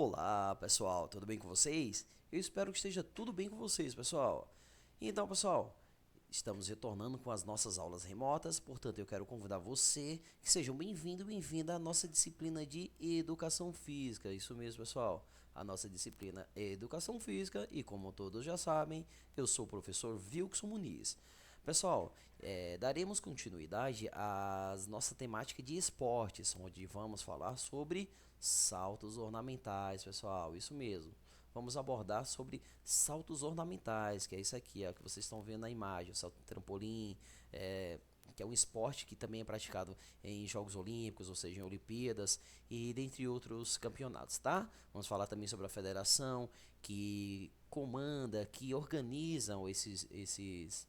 Olá, pessoal, tudo bem com vocês? Eu espero que esteja tudo bem com vocês, pessoal. Então, pessoal, estamos retornando com as nossas aulas remotas, portanto, eu quero convidar você que seja bem-vindo, bem-vinda à nossa disciplina de Educação Física. Isso mesmo, pessoal. A nossa disciplina é Educação Física e, como todos já sabem, eu sou o professor Wilkson Muniz. Pessoal, daremos continuidade à nossa temática de esportes, onde vamos falar sobre saltos ornamentais, pessoal, isso mesmo. Vamos abordar sobre saltos ornamentais, que é isso aqui, é o que vocês estão vendo na imagem, o salto de trampolim, que é um esporte que também é praticado em Jogos Olímpicos, ou seja, em Olimpíadas e dentre outros campeonatos, tá? Vamos falar também sobre a federação que comanda, que organizam esses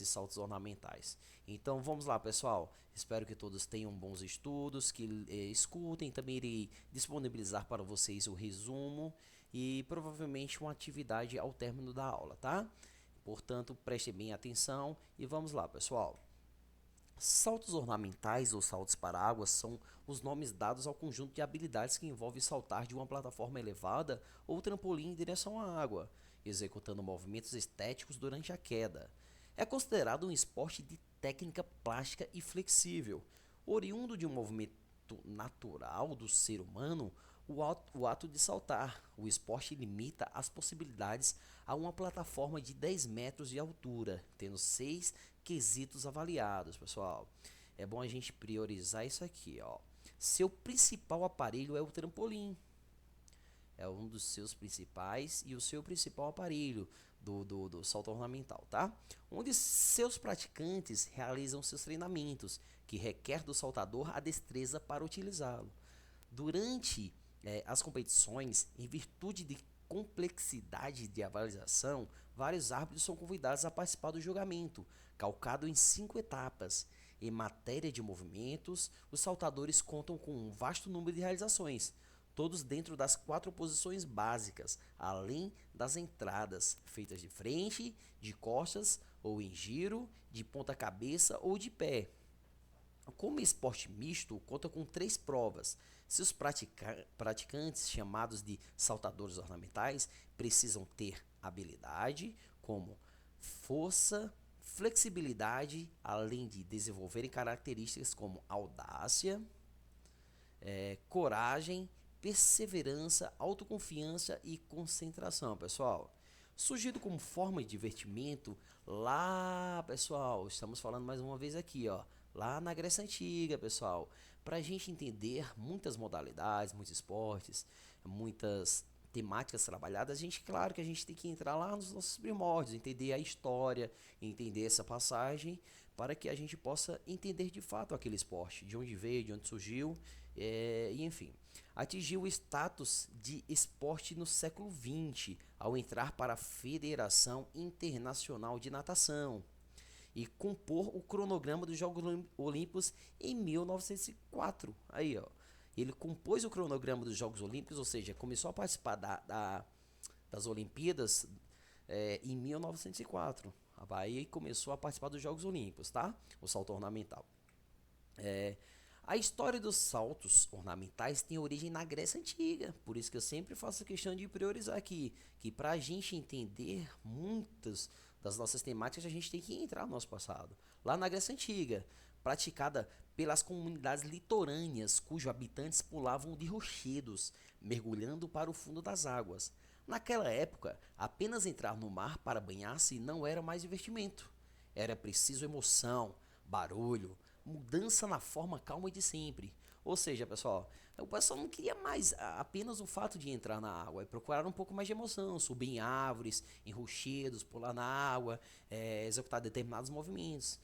saltos ornamentais. Então vamos lá, pessoal. Espero que todos tenham bons estudos, que escutem. Também irei disponibilizar para vocês o resumo e provavelmente uma atividade ao término da aula, tá? Portanto, prestem bem atenção e vamos lá, pessoal. Saltos ornamentais ou saltos para águas são os nomes dados ao conjunto de habilidades que envolve saltar de uma plataforma elevada ou trampolim em direção à água, executando movimentos estéticos durante a queda. É considerado um esporte de técnica plástica e flexível, oriundo de um movimento natural do ser humano. O ato de saltar. O esporte limita as possibilidades a uma plataforma de 10 metros de altura, tendo 6 quesitos avaliados, pessoal. É bom a gente priorizar isso aqui, ó. Seu principal aparelho é o trampolim. É um dos seus principais e o seu principal aparelho do salto ornamental, tá? Onde seus praticantes realizam seus treinamentos, que requer do saltador a destreza para utilizá-lo. Durante as competições, em virtude de complexidade de avaliação, vários árbitros são convidados a participar do julgamento, calcado em 5 etapas. Em matéria de movimentos, os saltadores contam com um vasto número de realizações, todos dentro das 4 posições básicas, além das entradas, feitas de frente, de costas ou em giro, de ponta cabeça ou de pé. Como esporte misto, conta com 3 provas. Seus praticantes, chamados de saltadores ornamentais, precisam ter habilidade como força, flexibilidade, além de desenvolverem características como audácia, coragem, perseverança, autoconfiança e concentração, pessoal. Surgido como forma de divertimento lá, pessoal, estamos falando mais uma vez aqui, ó, lá na Grécia Antiga, pessoal, para a gente entender muitas modalidades, muitos esportes, muitas temáticas trabalhadas, a gente, claro que a gente tem que entrar lá nos nossos primórdios, entender a história, entender essa passagem, para que a gente possa entender de fato aquele esporte, de onde veio, de onde surgiu, e enfim. Atingiu o status de esporte no século XX, ao entrar para a Federação Internacional de Natação e compor o cronograma dos Jogos Olímpicos em 1904. Aí, ó. Ele compôs o cronograma dos Jogos Olímpicos, ou seja, começou a participar das Olimpíadas em 1904. A Bahia começou a participar dos Jogos Olímpicos, tá? O salto ornamental. A história dos saltos ornamentais tem origem na Grécia Antiga, por isso que eu sempre faço questão de priorizar aqui, que para a gente entender muitas das nossas temáticas, a gente tem que entrar no nosso passado. Lá na Grécia Antiga, praticada pelas comunidades litorâneas, cujos habitantes pulavam de rochedos, mergulhando para o fundo das águas. Naquela época, apenas entrar no mar para banhar-se não era mais divertimento. Era preciso emoção, barulho, mudança na forma calma de sempre. Ou seja, pessoal, o pessoal não queria mais apenas o fato de entrar na água, e procuraram um pouco mais de emoção, subir em árvores, em rochedos, pular na água, executar determinados movimentos,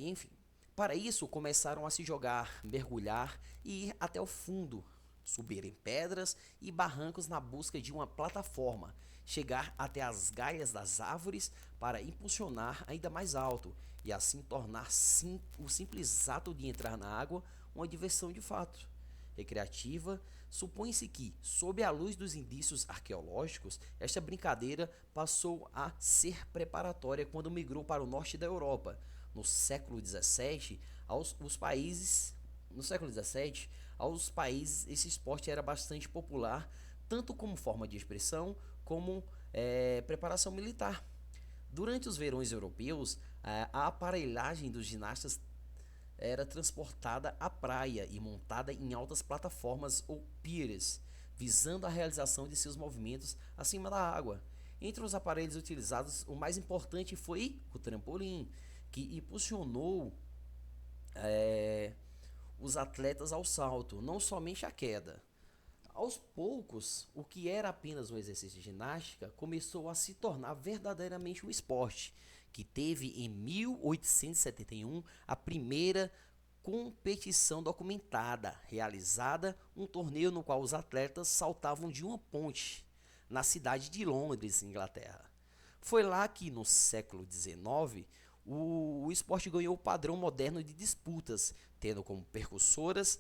enfim. Para isso, começaram a se jogar, mergulhar e ir até o fundo, subir em pedras e barrancos na busca de uma plataforma, chegar até as galhas das árvores para impulsionar ainda mais alto e assim tornar o simples ato de entrar na água uma diversão de fato. Recreativa, supõe-se que, sob a luz dos indícios arqueológicos, esta brincadeira passou a ser preparatória quando migrou para o norte da Europa. No século XVII, os países no século XVII, aos países esse esporte era bastante popular, tanto como forma de expressão como preparação militar. Durante os verões europeus, a aparelhagem dos ginastas era transportada à praia e montada em altas plataformas ou piers, visando a realização de seus movimentos acima da água. Entre os aparelhos utilizados, o mais importante foi o trampolim, que impulsionou eh, os atletas ao salto, não somente à queda. Aos poucos, o que era apenas um exercício de ginástica começou a se tornar verdadeiramente um esporte, que teve em 1871 a primeira competição documentada, realizada um torneio no qual os atletas saltavam de uma ponte na cidade de Londres, Inglaterra. Foi lá que, no século XIX, o esporte ganhou o padrão moderno de disputas, tendo como percursoras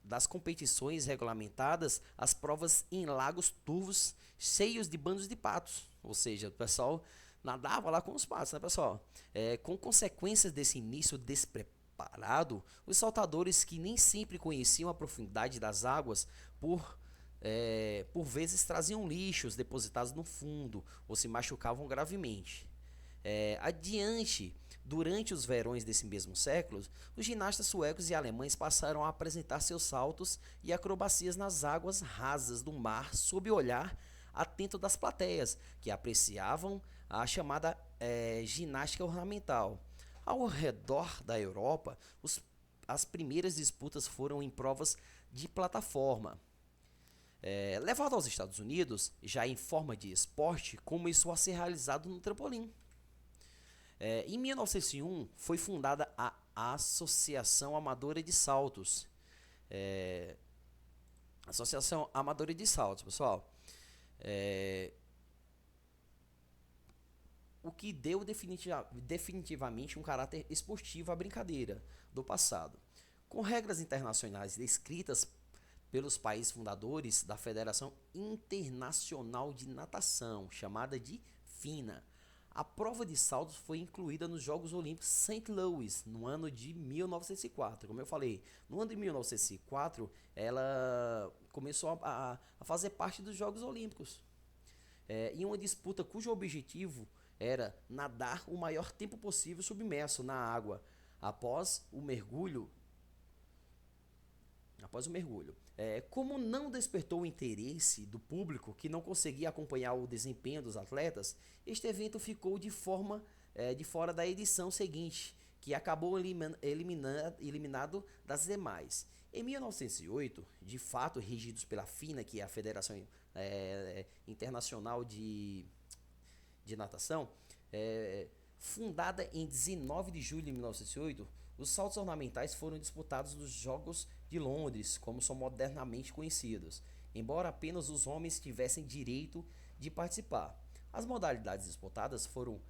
das competições regulamentadas as provas em lagos turvos cheios de bandos de patos. Ou seja, o pessoal nadava lá com os patos, né, pessoal? Com consequências desse início despreparado, os saltadores que nem sempre conheciam a profundidade das águas por vezes traziam lixos depositados no fundo ou se machucavam gravemente. Adiante, durante os verões desse mesmo século, os ginastas suecos e alemães passaram a apresentar seus saltos e acrobacias nas águas rasas do mar sob o olhar atento das plateias, que apreciavam a chamada ginástica ornamental. Ao redor da Europa, as primeiras disputas foram em provas de plataforma. Levado aos Estados Unidos, já em forma de esporte, começou a ser realizado no trampolim. Em 1901, foi fundada a Associação Amadora de Saltos. Associação Amadora de Saltos, pessoal. O que deu definitivamente um caráter esportivo à brincadeira do passado. Com regras internacionais descritas pelos países fundadores da Federação Internacional de Natação, chamada de FINA. A prova de saltos foi incluída nos Jogos Olímpicos St. Louis no ano de 1904. Como eu falei, no ano de 1904 ela começou a fazer parte dos Jogos Olímpicos. Em uma disputa cujo objetivo era nadar o maior tempo possível submerso na água após o mergulho. Como não despertou o interesse do público, que não conseguia acompanhar o desempenho dos atletas, este evento ficou de fora da edição seguinte, que acabou eliminado das demais. Em 1908, de fato regidos pela FINA, que é a Federação Internacional de Natação, fundada em 19 de julho de 1908, os saltos ornamentais foram disputados nos Jogos de Londres, como são modernamente conhecidos, embora apenas os homens tivessem direito de participar. As modalidades disputadas foram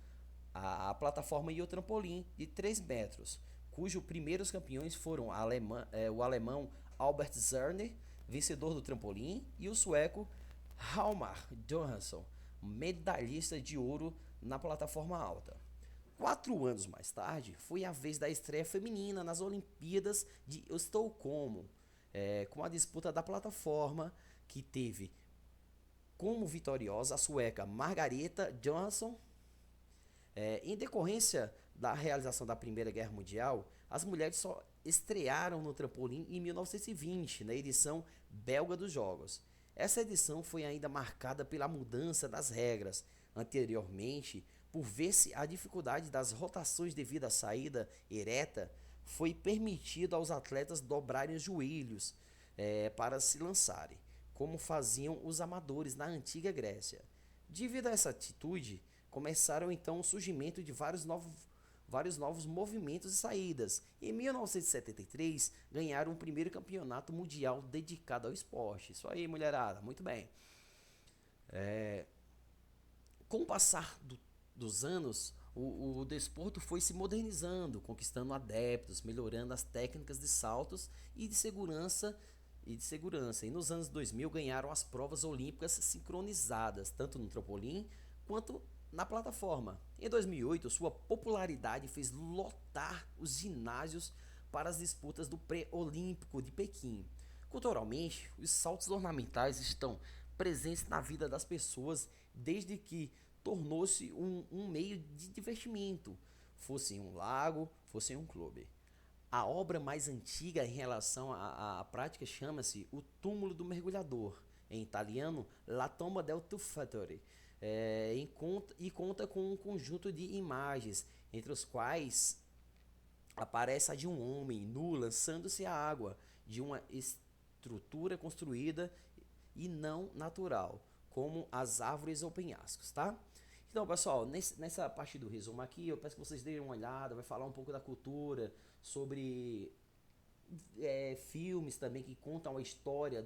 a plataforma e o trampolim de 3 metros, cujos primeiros campeões foram o alemão Albert Zerner, vencedor do trampolim, e o sueco Hjalmar Johansson, medalhista de ouro na plataforma alta. 4 anos mais tarde, foi a vez da estreia feminina nas Olimpíadas de Estocolmo, com a disputa da plataforma, que teve como vitoriosa a sueca Margareta Johansson. Em decorrência da realização da Primeira Guerra Mundial, as mulheres só estrearam no trampolim em 1920, na edição belga dos Jogos. Essa edição foi ainda marcada pela mudança das regras. Anteriormente, por ver-se a dificuldade das rotações devido à saída ereta, foi permitido aos atletas dobrarem os joelhos para se lançarem, como faziam os amadores na antiga Grécia. Devido a essa atitude, começaram então o surgimento de vários novos movimentos e saídas. Em 1973, ganharam o primeiro campeonato mundial dedicado ao esporte. Isso aí, mulherada, muito bem. Com o passar dos anos, o desporto foi se modernizando, conquistando adeptos, melhorando as técnicas de saltos e de segurança. E nos anos 2000 ganharam as provas olímpicas sincronizadas, tanto no trampolim quanto na plataforma. Em 2008, sua popularidade fez lotar os ginásios para as disputas do pré-olímpico de Pequim. Culturalmente, os saltos ornamentais estão presentes na vida das pessoas desde que tornou-se um meio de divertimento, fosse em um lago, fosse em um clube. A obra mais antiga em relação à prática chama-se O Túmulo do Mergulhador, em italiano La Tomba del Tuffatore, e conta com um conjunto de imagens, entre os quais aparece a de um homem nu lançando-se à água de uma estrutura construída e não natural, como as árvores ou penhascos, tá? Então, pessoal, nessa parte do resumo aqui, eu peço que vocês deem uma olhada, vai falar um pouco da cultura, sobre filmes também que contam a história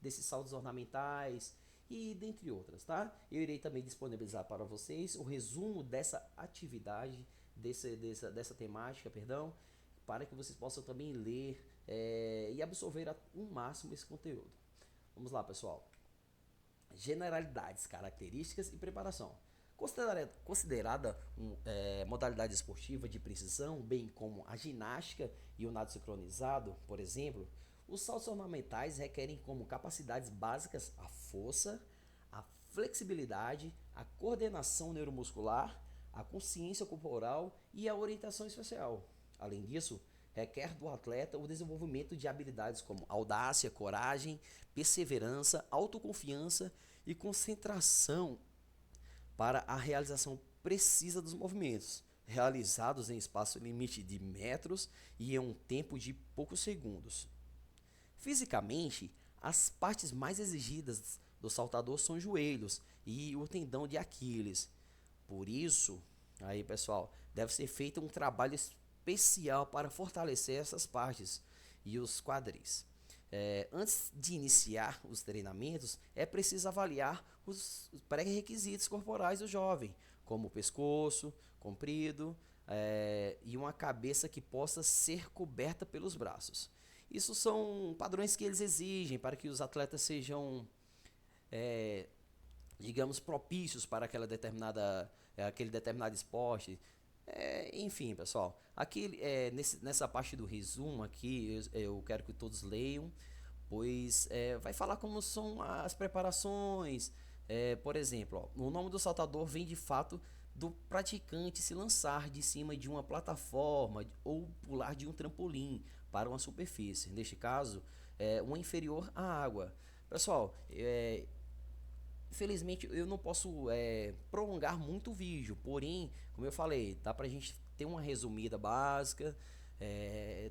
desses saltos ornamentais e dentre outras, tá? Eu irei também disponibilizar para vocês o resumo dessa atividade, dessa temática, perdão, para que vocês possam também ler e absorver o máximo esse conteúdo. Vamos lá, pessoal. Generalidades, características e preparação. Considerada modalidade esportiva de precisão, bem como a ginástica e o nado sincronizado, por exemplo, os saltos ornamentais requerem como capacidades básicas a força, a flexibilidade, a coordenação neuromuscular, a consciência corporal e a orientação espacial. Além disso, requer do atleta o desenvolvimento de habilidades como audácia, coragem, perseverança, autoconfiança e concentração para a realização precisa dos movimentos, realizados em espaço limite de metros e em um tempo de poucos segundos. Fisicamente, as partes mais exigidas do saltador são os joelhos e o tendão de Aquiles. Por isso, aí pessoal, deve ser feito um trabalho especial para fortalecer essas partes e os quadris. Antes de iniciar os treinamentos, é preciso avaliar os pré-requisitos corporais do jovem, como o pescoço comprido e uma cabeça que possa ser coberta pelos braços. Isso são padrões que eles exigem para que os atletas sejam, digamos, propícios para aquele determinado esporte. Enfim, pessoal, aqui nessa parte do resumo aqui, eu quero que todos leiam, pois vai falar como são as preparações. Por exemplo, ó, o nome do saltador vem de fato do praticante se lançar de cima de uma plataforma ou pular de um trampolim para uma superfície, neste caso, uma inferior à água. Pessoal, infelizmente eu não posso prolongar muito o vídeo, porém, como eu falei, dá pra gente ter uma resumida básica.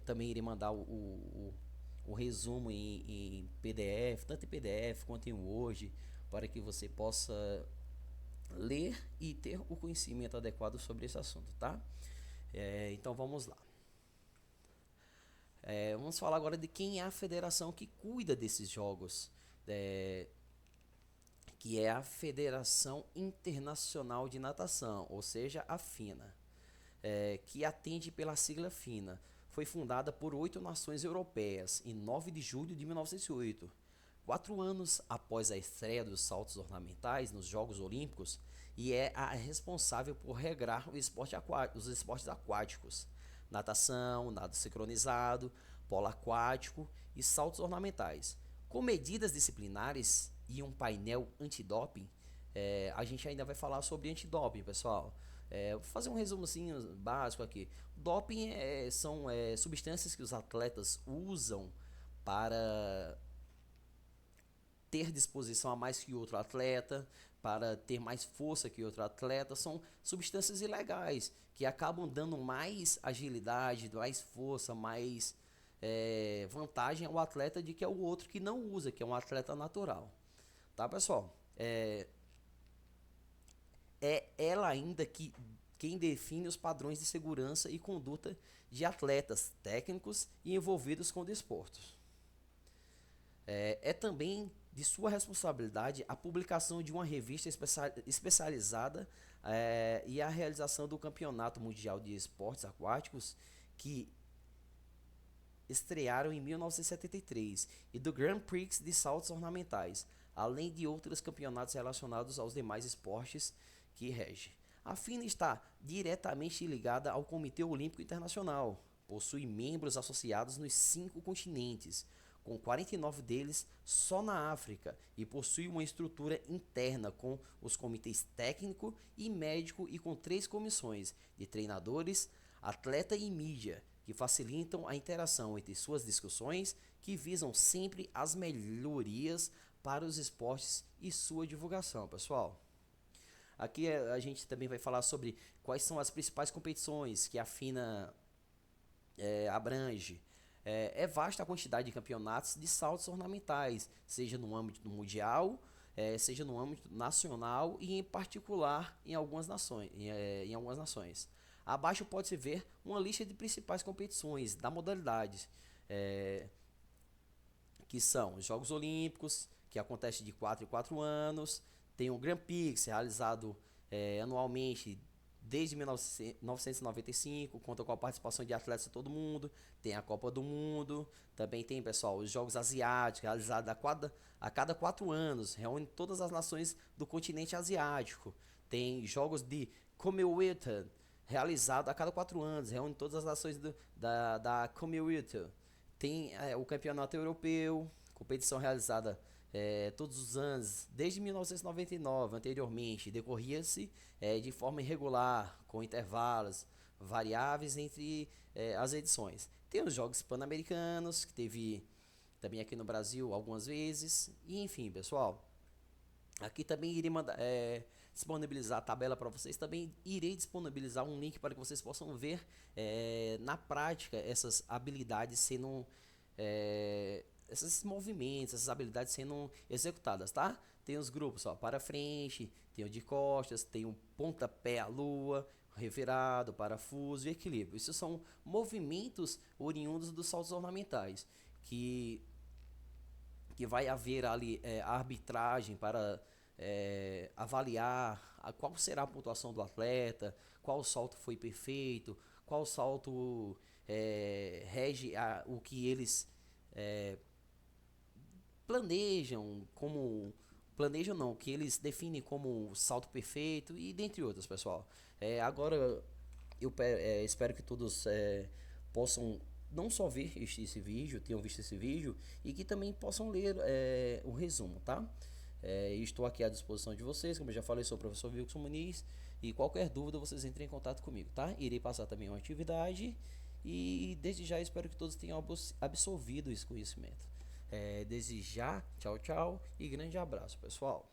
Também irei mandar o resumo em PDF, tanto em PDF quanto em Word, para que você possa ler e ter o conhecimento adequado sobre esse assunto, tá? Então vamos lá. Vamos falar agora de quem é a federação que cuida desses jogos, que é a Federação Internacional de Natação, ou seja, a FINA, que atende pela sigla FINA. Foi fundada por 8 nações europeias em 9 de julho de 1908. 4 anos após a estreia dos saltos ornamentais nos Jogos Olímpicos, e é a responsável por regrar os esportes aquáticos, natação, nado sincronizado, polo aquático e saltos ornamentais. Com medidas disciplinares e um painel antidoping, a gente ainda vai falar sobre antidoping, pessoal. Vou fazer um resumo assim, básico aqui. Doping são substâncias que os atletas usam para ter disposição a mais que outro atleta, para ter mais força que outro atleta. São substâncias ilegais que acabam dando mais agilidade, mais força, mais vantagem ao atleta de que é o outro que não usa, que é um atleta natural. Tá, pessoal? Ela ainda quem define os padrões de segurança e conduta de atletas técnicos e envolvidos com o desporto. Também de sua responsabilidade a publicação de uma revista especializada e a realização do Campeonato Mundial de Esportes Aquáticos, que estrearam em 1973, e do Grand Prix de saltos ornamentais, além de outros campeonatos relacionados aos demais esportes que rege. A FINA está diretamente ligada ao Comitê Olímpico Internacional, possui membros associados nos 5 continentes, com 49 deles só na África, e possui uma estrutura interna com os comitês técnico e médico e com 3 comissões de treinadores, atleta e mídia, que facilitam a interação entre suas discussões, que visam sempre as melhorias para os esportes e sua divulgação, pessoal. Aqui a gente também vai falar sobre quais são as principais competições que a FINA abrange. É vasta a quantidade de campeonatos de saltos ornamentais, seja no âmbito mundial, seja no âmbito nacional e em particular em algumas nações. Abaixo pode-se ver uma lista de principais competições da modalidade, que são os Jogos Olímpicos, que acontece de 4 em 4 anos, tem o Grand Prix, realizado anualmente desde 1995, conta com a participação de atletas de todo mundo, tem a Copa do Mundo, também tem, pessoal, os Jogos Asiáticos, realizados a cada 4 anos, reúne todas as nações do continente asiático, tem Jogos de Commonwealth, realizado a cada 4 anos, reúne todas as nações da Commonwealth, tem o Campeonato Europeu, competição realizada todos os anos, desde 1999, anteriormente, decorria-se de forma irregular, com intervalos variáveis entre as edições. Tem os Jogos Pan-Americanos, que teve também aqui no Brasil algumas vezes, e enfim, pessoal, aqui também irei disponibilizar a tabela para vocês, também irei disponibilizar um link para que vocês possam ver na prática essas habilidades sendo esses movimentos, essas habilidades sendo executadas, tá? Tem os grupos, ó, para frente, tem o de costas, tem o pontapé à lua, revirado, parafuso e equilíbrio. Isso são movimentos oriundos dos saltos ornamentais, que vai haver ali a arbitragem para avaliar qual será a pontuação do atleta, qual salto foi perfeito, qual salto rege o que eles o que eles definem como salto perfeito e dentre outros, pessoal. Agora eu espero que todos possam não só ver tenham visto esse vídeo e que também possam ler o resumo, tá? Estou aqui à disposição de vocês, como eu já falei, sou o professor Wilson Muniz e qualquer dúvida vocês entrem em contato comigo, tá? Irei passar também uma atividade e desde já espero que todos tenham absorvido esse conhecimento. Desde já, tchau, tchau e grande abraço, pessoal.